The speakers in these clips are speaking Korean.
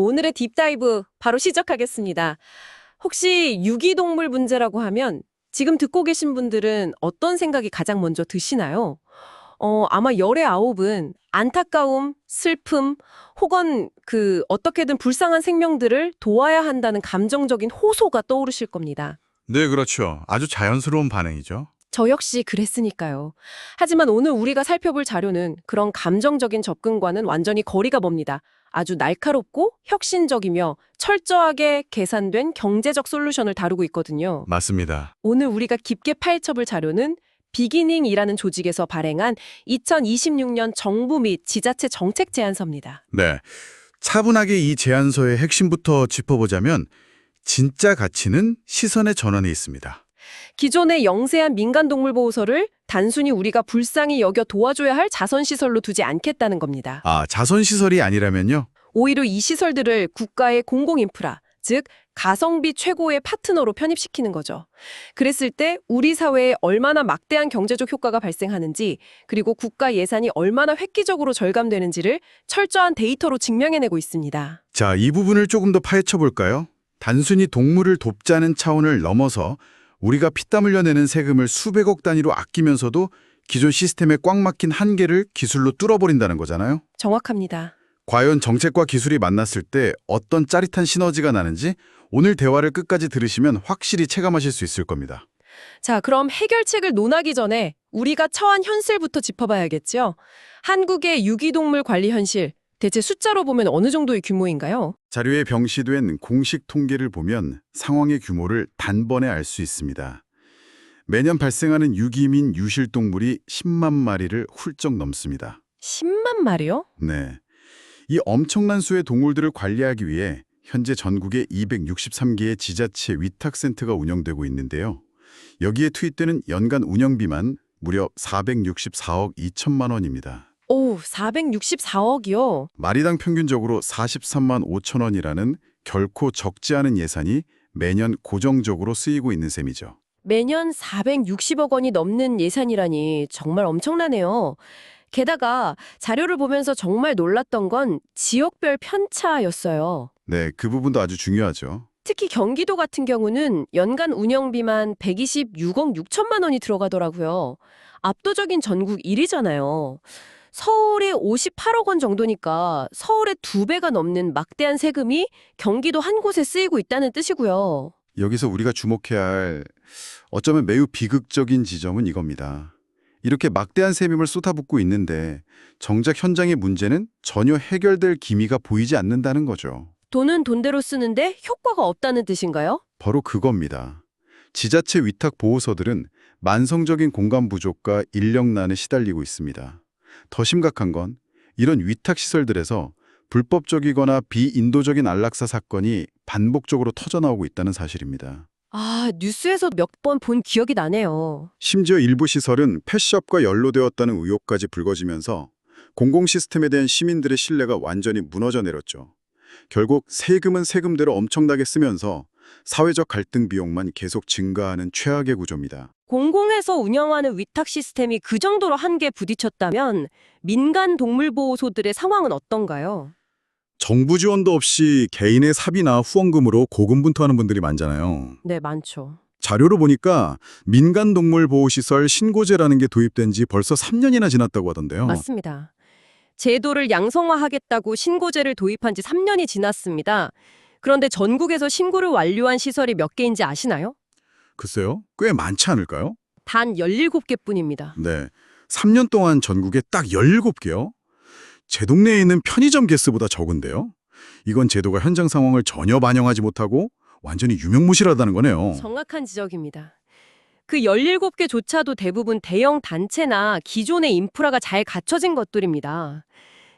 오늘의 딥다이브 바로 시작하겠습니다. 혹시 유기동물 문제라고 하면 지금 듣고 계신 분들은 어떤 생각이 가장 먼저 드시나요? 아마 열의 아홉은 안타까움, 슬픔, 혹은 어떻게든 불쌍한 생명들을 도와야 한다는 감정적인 호소가 떠오르실 겁니다. 네, 그렇죠. 아주 자연스러운 반응이죠. 저 역시 그랬으니까요. 하지만 오늘 우리가 살펴볼 자료는 그런 감정적인 접근과는 완전히 거리가 멉니다. 아주 날카롭고 혁신적이며 철저하게 계산된 경제적 솔루션을 다루고 있거든요. 맞습니다. 오늘 우리가 깊게 파헤쳐볼 자료는 비기닝이라는 조직에서 발행한 2026년 정부 및 지자체 정책 제안서입니다. 네. 차분하게 이 제안서의 핵심부터 짚어보자면 진짜 가치는 시선의 전환에 있습니다. 기존의 영세한 민간동물보호소를 단순히 우리가 불쌍히 여겨 도와줘야 할 자선시설로 두지 않겠다는 겁니다. 아, 자선시설이 아니라면요? 오히려 이 시설들을 국가의 공공인프라, 즉 가성비 최고의 파트너로 편입시키는 거죠. 그랬을 때 우리 사회에 얼마나 막대한 경제적 효과가 발생하는지, 그리고 국가 예산이 얼마나 획기적으로 절감되는지를 철저한 데이터로 증명해내고 있습니다. 자, 이 부분을 조금 더 파헤쳐볼까요? 단순히 동물을 돕자는 차원을 넘어서 우리가 피땀 흘려내는 세금을 수백억 단위로 아끼면서도 기존 시스템에 꽉 막힌 한계를 기술로 뚫어버린다는 거잖아요. 정확합니다. 과연 정책과 기술이 만났을 때 어떤 짜릿한 시너지가 나는지 오늘 대화를 끝까지 들으시면 확실히 체감하실 수 있을 겁니다. 자, 그럼 해결책을 논하기 전에 우리가 처한 현실부터 짚어봐야겠죠. 한국의 유기동물 관리 현실, 대체 숫자로 보면 어느 정도의 규모인가요? 자료에 병시된 공식 통계를 보면 상황의 규모를 단번에 알 수 있습니다. 매년 발생하는 유기민 유실동물이 10만 마리를 훌쩍 넘습니다. 10만 마리요? 네. 이 엄청난 수의 동물들을 관리하기 위해 현재 전국에 263개의 지자체 위탁센터가 운영되고 있는데요. 여기에 투입되는 연간 운영비만 무려 464억 2천만 원입니다. 오, 464억이요? 마리당 평균적으로 43만 5천 원이라는 결코 적지 않은 예산이 매년 고정적으로 쓰이고 있는 셈이죠. 매년 460억 원이 넘는 예산이라니 정말 엄청나네요. 게다가 자료를 보면서 정말 놀랐던 건 지역별 편차였어요. 네, 그 부분도 아주 중요하죠. 특히 경기도 같은 경우는 연간 운영비만 126억 6천만 원이 들어가더라고요. 압도적인 전국 1위잖아요. 서울이 58억 원 정도니까 서울의 2배가 넘는 막대한 세금이 경기도 한 곳에 쓰이고 있다는 뜻이고요. 여기서 우리가 주목해야 할 어쩌면 매우 비극적인 지점은 이겁니다. 이렇게 막대한 세금을 쏟아붓고 있는데 정작 현장의 문제는 전혀 해결될 기미가 보이지 않는다는 거죠. 돈은 돈대로 쓰는데 효과가 없다는 뜻인가요? 바로 그겁니다. 지자체 위탁 보호소들은 만성적인 공간 부족과 인력난에 시달리고 있습니다. 더 심각한 건 이런 위탁 시설들에서 불법적이거나 비인도적인 안락사 사건이 반복적으로 터져나오고 있다는 사실입니다. 아, 뉴스에서 몇 번 본 기억이 나네요. 심지어 일부 시설은 펫숍과 연루되었다는 의혹까지 불거지면서 공공 시스템에 대한 시민들의 신뢰가 완전히 무너져 내렸죠. 결국 세금은 세금대로 엄청나게 쓰면서 사회적 갈등 비용만 계속 증가하는 최악의 구조입니다. 공공에서 운영하는 위탁 시스템이 그 정도로 한계에 부딪혔다면 민간 동물보호소들의 상황은 어떤가요? 정부 지원도 없이 개인의 사비나 후원금으로 고군분투하는 분들이 많잖아요. 네, 많죠. 자료로 보니까 민간동물보호시설 신고제라는 게 도입된 지 벌써 3년이나 지났다고 하던데요. 맞습니다. 제도를 양성화하겠다고 신고제를 도입한 지 3년이 지났습니다. 그런데 전국에서 신고를 완료한 시설이 몇 개인지 아시나요? 글쎄요, 꽤 많지 않을까요? 단 17개뿐입니다. 네, 3년 동안 전국에 딱 17개요? 제 동네에 있는 편의점 개수보다 적은데요? 이건 제도가 현장 상황을 전혀 반영하지 못하고 완전히 유명무실하다는 거네요. 정확한 지적입니다. 그 17개조차도 대부분 대형 단체나 기존의 인프라가 잘 갖춰진 것들입니다.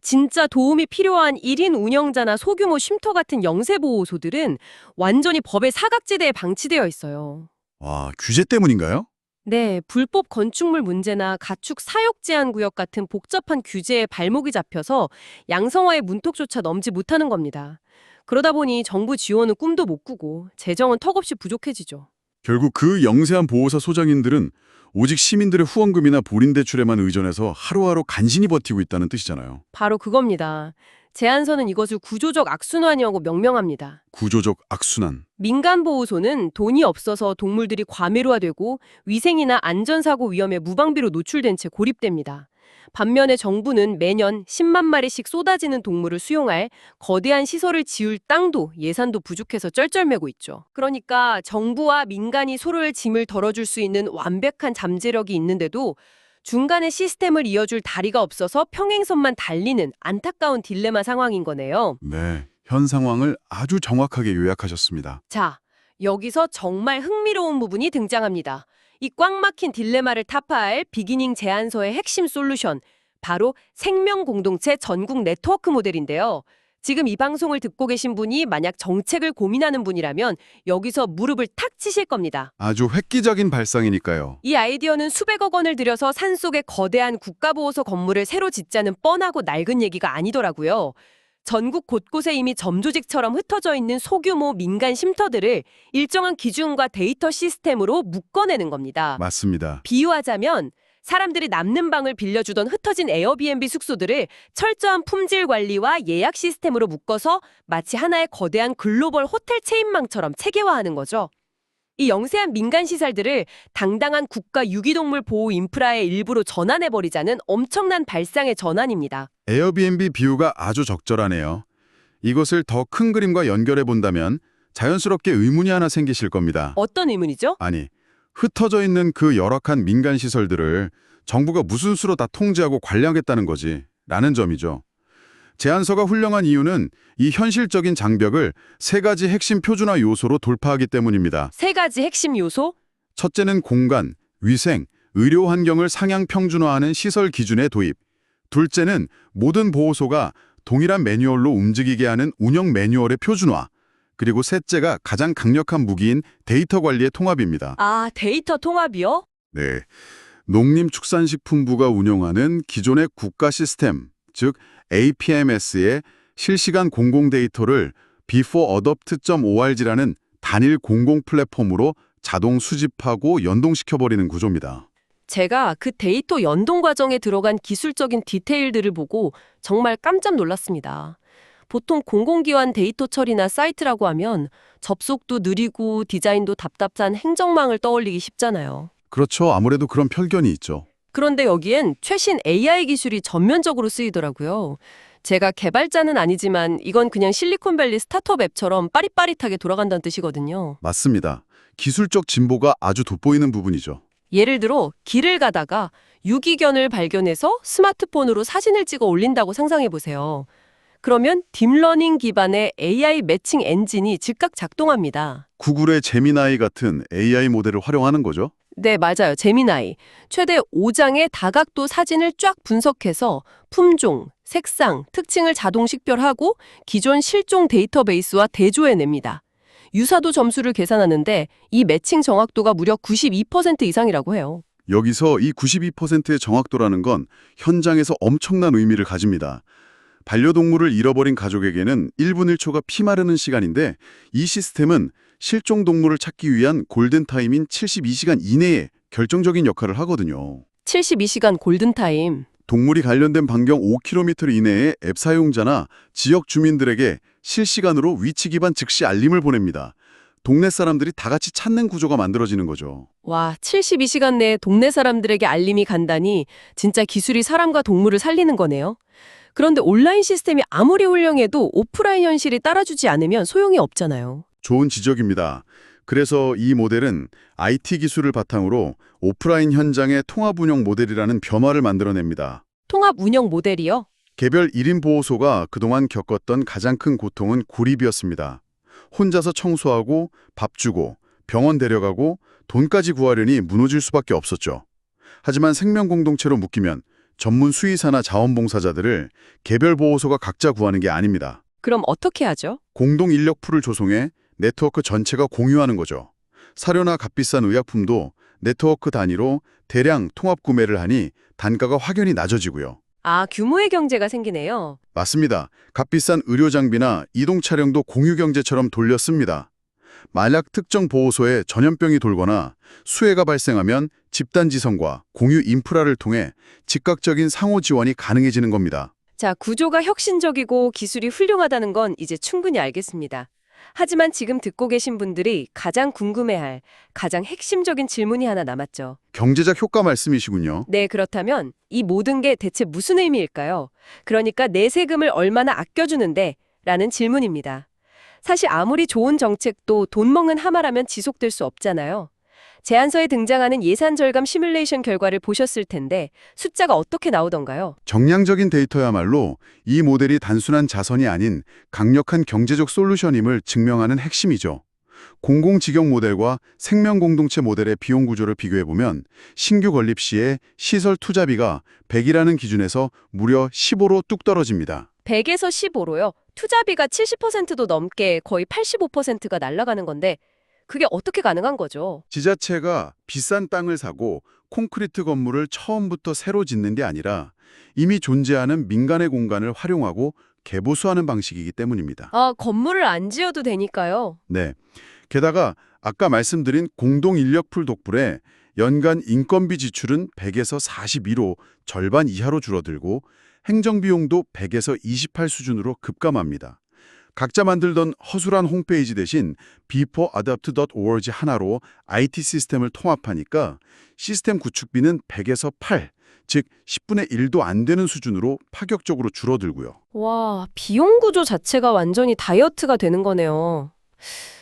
진짜 도움이 필요한 1인 운영자나 소규모 쉼터 같은 영세보호소들은 완전히 법의 사각지대에 방치되어 있어요. 와, 규제 때문인가요? 네, 불법 건축물 문제나 가축 사육 제한 구역 같은 복잡한 규제에 발목이 잡혀서 양성화의 문턱조차 넘지 못하는 겁니다. 그러다 보니 정부 지원은 꿈도 못 꾸고 재정은 턱없이 부족해지죠. 결국 그 영세한 보호사 소장인들은 오직 시민들의 후원금이나 보린 대출에만 의존해서 하루하루 간신히 버티고 있다는 뜻이잖아요. 바로 그겁니다. 제안서는 이것을 구조적 악순환이라고 명명합니다. 구조적 악순환. 민간보호소는 돈이 없어서 동물들이 과밀화되고 위생이나 안전사고 위험에 무방비로 노출된 채 고립됩니다. 반면에 정부는 매년 10만 마리씩 쏟아지는 동물을 수용할 거대한 시설을 지을 땅도 예산도 부족해서 쩔쩔매고 있죠. 그러니까 정부와 민간이 서로의 짐을 덜어줄 수 있는 완벽한 잠재력이 있는데도 중간에 시스템을 이어줄 다리가 없어서 평행선만 달리는 안타까운 딜레마 상황인 거네요. 네, 현 상황을 아주 정확하게 요약하셨습니다. 자, 여기서 정말 흥미로운 부분이 등장합니다. 이 꽉 막힌 딜레마를 타파할 비기닝 제안서의 핵심 솔루션, 바로 생명 공동체 전국 네트워크 모델인데요. 지금 이 방송을 듣고 계신 분이 만약 정책을 고민하는 분이라면 여기서 무릎을 탁 치실 겁니다. 아주 획기적인 발상이니까요. 이 아이디어는 수백억 원을 들여서 산속에 거대한 국가보호소 건물을 새로 짓자는 뻔하고 낡은 얘기가 아니더라고요. 전국 곳곳에 이미 점조직처럼 흩어져 있는 소규모 민간 쉼터들을 일정한 기준과 데이터 시스템으로 묶어내는 겁니다. 맞습니다. 비유하자면 사람들이 남는 방을 빌려주던 흩어진 에어비앤비 숙소들을 철저한 품질 관리와 예약 시스템으로 묶어서 마치 하나의 거대한 글로벌 호텔 체인망처럼 체계화하는 거죠. 이 영세한 민간 시설들을 당당한 국가 유기동물 보호 인프라의 일부로 전환해버리자는 엄청난 발상의 전환입니다. 에어비앤비 비유가 아주 적절하네요. 이것을 더 큰 그림과 연결해 본다면 자연스럽게 의문이 하나 생기실 겁니다. 어떤 의문이죠? 아니, 흩어져 있는 그 열악한 민간 시설들을 정부가 무슨 수로 다 통제하고 관리하겠다는 거지? 라는 점이죠. 제안서가 훌륭한 이유는 이 현실적인 장벽을 세 가지 핵심 표준화 요소로 돌파하기 때문입니다. 세 가지 핵심 요소? 첫째는 공간, 위생, 의료 환경을 상향 평준화하는 시설 기준의 도입. 둘째는 모든 보호소가 동일한 매뉴얼로 움직이게 하는 운영 매뉴얼의 표준화. 그리고 셋째가 가장 강력한 무기인 데이터 관리의 통합입니다. 아, 데이터 통합이요? 네, 농림축산식품부가 운영하는 기존의 국가 시스템, 즉 APMS의 실시간 공공 데이터를 beforeadopt.org라는 단일 공공 플랫폼으로 자동 수집하고 연동시켜버리는 구조입니다. 제가 그 데이터 연동 과정에 들어간 기술적인 디테일들을 보고 정말 깜짝 놀랐습니다. 보통 공공기관 데이터 처리나 사이트라고 하면 접속도 느리고 디자인도 답답한 행정망을 떠올리기 쉽잖아요. 그렇죠. 아무래도 그런 편견이 있죠. 그런데 여기엔 최신 AI 기술이 전면적으로 쓰이더라고요. 제가 개발자는 아니지만 이건 그냥 실리콘밸리 스타트업 앱처럼 빠릿빠릿하게 돌아간다는 뜻이거든요. 맞습니다. 기술적 진보가 아주 돋보이는 부분이죠. 예를 들어 길을 가다가 유기견을 발견해서 스마트폰으로 사진을 찍어 올린다고 상상해 보세요. 그러면 딥러닝 기반의 AI 매칭 엔진이 즉각 작동합니다. 구글의 제미나이 같은 AI 모델을 활용하는 거죠. 네, 맞아요. 제미나이. 최대 5장의 다각도 사진을 쫙 분석해서 품종, 색상, 특징을 자동 식별하고 기존 실종 데이터베이스와 대조해냅니다. 유사도 점수를 계산하는데 이 매칭 정확도가 무려 92% 이상이라고 해요. 여기서 이 92%의 정확도라는 건 현장에서 엄청난 의미를 가집니다. 반려동물을 잃어버린 가족에게는 1분 1초가 피마르는 시간인데 이 시스템은 실종 동물을 찾기 위한 골든타임인 72시간 이내에 결정적인 역할을 하거든요. 72시간 골든타임. 동물이 관련된 반경 5km 이내에 앱 사용자나 지역 주민들에게 실시간으로 위치 기반 즉시 알림을 보냅니다. 동네 사람들이 다 같이 찾는 구조가 만들어지는 거죠. 와, 72시간 내에 동네 사람들에게 알림이 간다니 진짜 기술이 사람과 동물을 살리는 거네요. 그런데 온라인 시스템이 아무리 훌륭해도 오프라인 현실이 따라주지 않으면 소용이 없잖아요. 좋은 지적입니다. 그래서 이 모델은 IT 기술을 바탕으로 오프라인 현장의 통합 운영 모델이라는 변화를 만들어냅니다. 통합 운영 모델이요? 개별 1인 보호소가 그동안 겪었던 가장 큰 고통은 고립이었습니다. 혼자서 청소하고 밥 주고 병원 데려가고 돈까지 구하려니 무너질 수밖에 없었죠. 하지만 생명 공동체로 묶이면 전문 수의사나 자원봉사자들을 개별 보호소가 각자 구하는 게 아닙니다. 그럼 어떻게 하죠? 공동 인력풀을 조성해 네트워크 전체가 공유하는 거죠. 사료나 값비싼 의약품도 네트워크 단위로 대량 통합 구매를 하니 단가가 확연히 낮아지고요. 아, 규모의 경제가 생기네요. 맞습니다. 값비싼 의료 장비나 이동 차량도 공유 경제처럼 돌렸습니다. 만약 특정 보호소에 전염병이 돌거나 수해가 발생하면 집단 지성과 공유 인프라를 통해 즉각적인 상호 지원이 가능해지는 겁니다. 자, 구조가 혁신적이고 기술이 훌륭하다는 건 이제 충분히 알겠습니다. 하지만 지금 듣고 계신 분들이 가장 궁금해할 가장 핵심적인 질문이 하나 남았죠. 경제적 효과 말씀이시군요. 네, 그렇다면 이 모든 게 대체 무슨 의미일까요? 그러니까 내 세금을 얼마나 아껴주는데? 라는 질문입니다. 사실 아무리 좋은 정책도 돈 먹는 하마라면 지속될 수 없잖아요. 제안서에 등장하는 예산 절감 시뮬레이션 결과를 보셨을 텐데 숫자가 어떻게 나오던가요? 정량적인 데이터야말로 이 모델이 단순한 자선이 아닌 강력한 경제적 솔루션임을 증명하는 핵심이죠. 공공직영 모델과 생명공동체 모델의 비용 구조를 비교해보면 신규 건립 시에 시설 투자비가 100이라는 기준에서 무려 15로 뚝 떨어집니다. 100에서 15로요. 투자비가 70%도 넘게 거의 85%가 날아가는 건데 그게 어떻게 가능한 거죠? 지자체가 비싼 땅을 사고 콘크리트 건물을 처음부터 새로 짓는 게 아니라 이미 존재하는 민간의 공간을 활용하고 개보수하는 방식이기 때문입니다. 아, 건물을 안 지어도 되니까요. 네. 게다가 아까 말씀드린 공동인력풀 덕분에 연간 인건비 지출은 100에서 42로 절반 이하로 줄어들고 행정비용도 100에서 28 수준으로 급감합니다. 각자 만들던 허술한 홈페이지 대신 beforeadapt.org 하나로 IT 시스템을 통합하니까 시스템 구축비는 100에서 8, 즉 10분의 1도 안 되는 수준으로 파격적으로 줄어들고요. 와, 비용 구조 자체가 완전히 다이어트가 되는 거네요.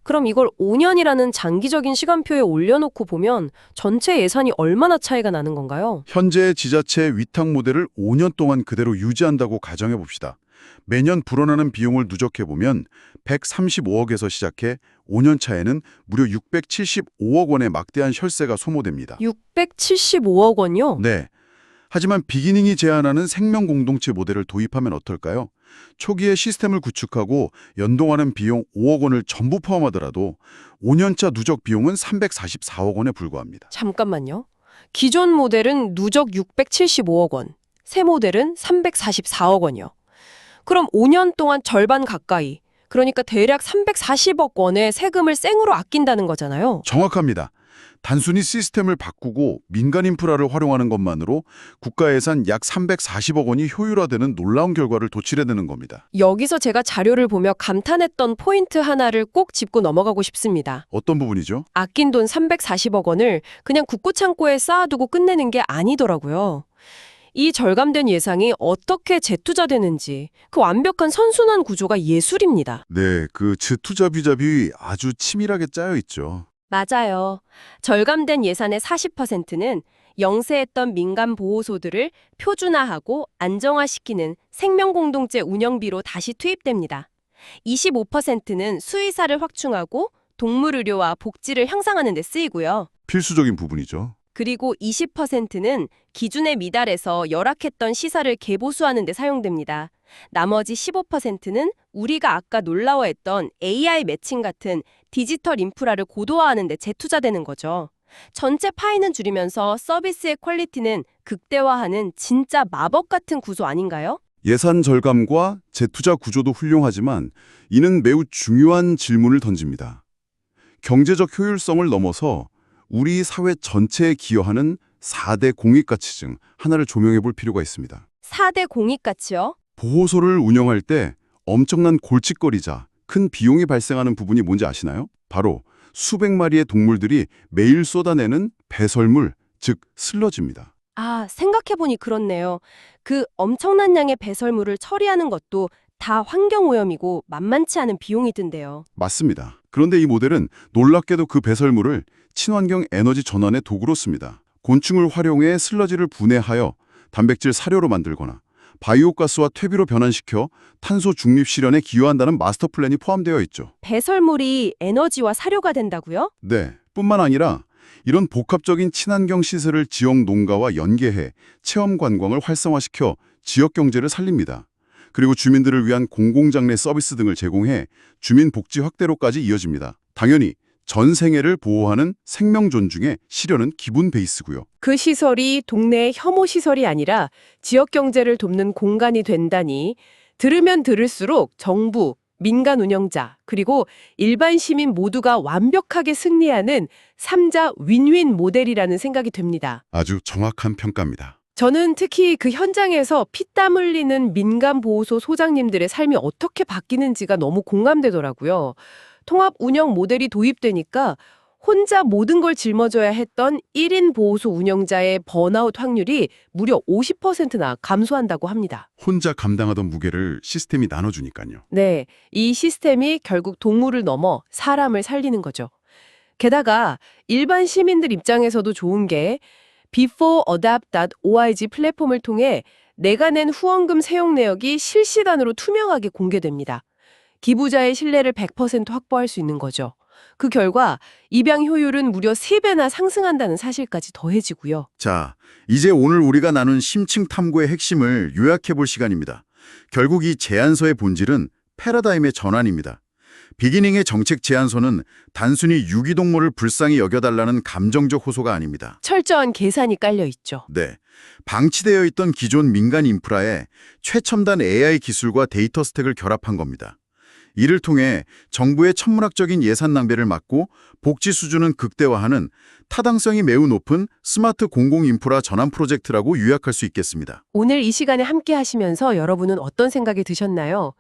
그럼 이걸 5년이라는 장기적인 시간표에 올려놓고 보면 전체 예산이 얼마나 차이가 나는 건가요? 현재 지자체 위탁 모델을 5년 동안 그대로 유지한다고 가정해 봅시다. 매년 불어나는 비용을 누적해보면 135억에서 시작해 5년 차에는 무려 675억 원의 막대한 혈세가 소모됩니다. 675억 원요? 네. 하지만 비기닝이 제안하는 생명 공동체 모델을 도입하면 어떨까요? 초기에 시스템을 구축하고 연동하는 비용 5억 원을 전부 포함하더라도 5년차 누적 비용은 344억 원에 불과합니다. 잠깐만요. 기존 모델은 누적 675억 원, 새 모델은 344억 원이요. 그럼 5년 동안 절반 가까이, 그러니까 대략 340억 원의 세금을 생으로 아낀다는 거잖아요. 정확합니다. 단순히 시스템을 바꾸고 민간 인프라를 활용하는 것만으로 국가 예산 약 340억 원이 효율화되는 놀라운 결과를 도출해내는 겁니다. 여기서 제가 자료를 보며 감탄했던 포인트 하나를 꼭 짚고 넘어가고 싶습니다. 어떤 부분이죠? 아낀 돈 340억 원을 그냥 국고창고에 쌓아두고 끝내는 게 아니더라고요. 이 절감된 예산이 어떻게 재투자되는지 그 완벽한 선순환 구조가 예술입니다. 네, 그 투자 비잡이 아주 치밀하게 짜여 있죠. 맞아요. 절감된 예산의 40%는 영세했던 민간 보호소들을 표준화하고 안정화시키는 생명공동체 운영비로 다시 투입됩니다. 25%는 수의사를 확충하고 동물의료와 복지를 향상하는 데 쓰이고요. 필수적인 부분이죠. 그리고 20%는 기준에 미달해서 열악했던 시설을 개보수하는 데 사용됩니다. 나머지 15%는 우리가 아까 놀라워했던 AI 매칭 같은 디지털 인프라를 고도화하는 데 재투자되는 거죠. 전체 파이는 줄이면서 서비스의 퀄리티는 극대화하는 진짜 마법 같은 구조 아닌가요? 예산 절감과 재투자 구조도 훌륭하지만 이는 매우 중요한 질문을 던집니다. 경제적 효율성을 넘어서 우리 사회 전체에 기여하는 4대 공익가치 중 하나를 조명해 볼 필요가 있습니다. 4대 공익가치요? 보호소를 운영할 때 엄청난 골칫거리자 큰 비용이 발생하는 부분이 뭔지 아시나요? 바로 수백 마리의 동물들이 매일 쏟아내는 배설물, 즉 슬러지입니다. 아, 생각해보니 그렇네요. 그 엄청난 양의 배설물을 처리하는 것도 다 환경오염이고 만만치 않은 비용이 든대요. 맞습니다. 그런데 이 모델은 놀랍게도 그 배설물을 친환경 에너지 전환의 도구로 씁니다. 곤충을 활용해 슬러지를 분해하여 단백질 사료로 만들거나 바이오가스와 퇴비로 변환시켜 탄소 중립 실현에 기여한다는 마스터 플랜이 포함되어 있죠. 배설물이 에너지와 사료가 된다고요? 네, 뿐만 아니라 이런 복합적인 친환경 시설을 지역 농가와 연계해 체험 관광을 활성화시켜 지역 경제를 살립니다. 그리고 주민들을 위한 공공장례 서비스 등을 제공해 주민 복지 확대로까지 이어집니다. 당연히 전 생애를 보호하는 생명 존중의 실현은 기본 베이스고요. 그 시설이 동네의 혐오 시설이 아니라 지역 경제를 돕는 공간이 된다니 들으면 들을수록 정부, 민간 운영자, 그리고 일반 시민 모두가 완벽하게 승리하는 3자 윈윈 모델이라는 생각이 듭니다. 아주 정확한 평가입니다. 저는 특히 그 현장에서 피땀 흘리는 민간보호소 소장님들의 삶이 어떻게 바뀌는지가 너무 공감되더라고요. 통합 운영 모델이 도입되니까 혼자 모든 걸 짊어져야 했던 1인 보호소 운영자의 번아웃 확률이 무려 50%나 감소한다고 합니다. 혼자 감당하던 무게를 시스템이 나눠주니까요. 네, 이 시스템이 결국 동물을 넘어 사람을 살리는 거죠. 게다가 일반 시민들 입장에서도 좋은 게 beforeadapt.org 플랫폼을 통해 내가 낸 후원금 사용 내역이 실시간으로 투명하게 공개됩니다. 기부자의 신뢰를 100% 확보할 수 있는 거죠. 그 결과 입양 효율은 무려 3배나 상승한다는 사실까지 더해지고요. 자, 이제 오늘 우리가 나눈 심층 탐구의 핵심을 요약해 볼 시간입니다. 결국 이 제안서의 본질은 패러다임의 전환입니다. 비기닝의 정책 제안서는 단순히 유기동물을 불쌍히 여겨달라는 감정적 호소가 아닙니다. 철저한 계산이 깔려 있죠. 네, 방치되어 있던 기존 민간 인프라에 최첨단 AI 기술과 데이터 스택을 결합한 겁니다. 이를 통해 정부의 천문학적인 예산 낭비를 막고 복지 수준은 극대화하는 타당성이 매우 높은 스마트 공공 인프라 전환 프로젝트라고 요약할 수 있겠습니다. 오늘 이 시간에 함께 하시면서 여러분은 어떤 생각이 드셨나요?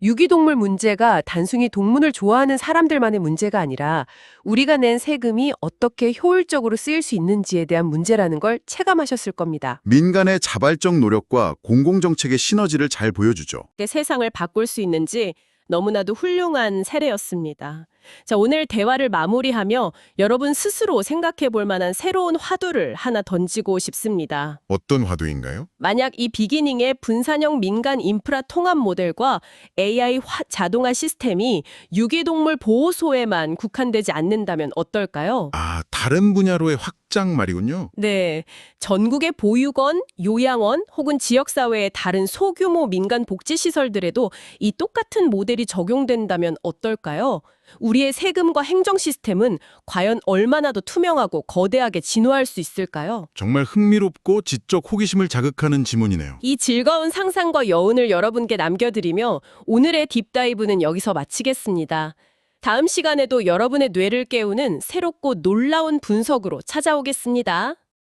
유기동물 문제가 단순히 동물을 좋아하는 사람들만의 문제가 아니라 우리가 낸 세금이 어떻게 효율적으로 쓰일 수 있는지에 대한 문제라는 걸 체감하셨을 겁니다. 민간의 자발적 노력과 공공정책의 시너지를 잘 보여주죠. 세상을 바꿀 수 있는지 너무나도 훌륭한 사례였습니다. 자, 오늘 대화를 마무리하며 여러분 스스로 생각해 볼 만한 새로운 화두를 하나 던지고 싶습니다. 어떤 화두인가요? 만약 이 비기닝의 분산형 민간 인프라 통합 모델과 AI 자동화 시스템이 유기동물 보호소에만 국한되지 않는다면 어떨까요? 아, 다른 분야로의 확장 말이군요. 네, 전국의 보육원, 요양원 혹은 지역사회의 다른 소규모 민간 복지시설들에도 이 똑같은 모델이 적용된다면 어떨까요? 우리의 세금과 행정 시스템은 과연 얼마나 더 투명하고 거대하게 진화할 수 있을까요? 정말 흥미롭고 지적 호기심을 자극하는 지문이네요. 이 즐거운 상상과 여운을 여러분께 남겨드리며 오늘의 딥다이브는 여기서 마치겠습니다. 다음 시간에도 여러분의 뇌를 깨우는 새롭고 놀라운 분석으로 찾아오겠습니다.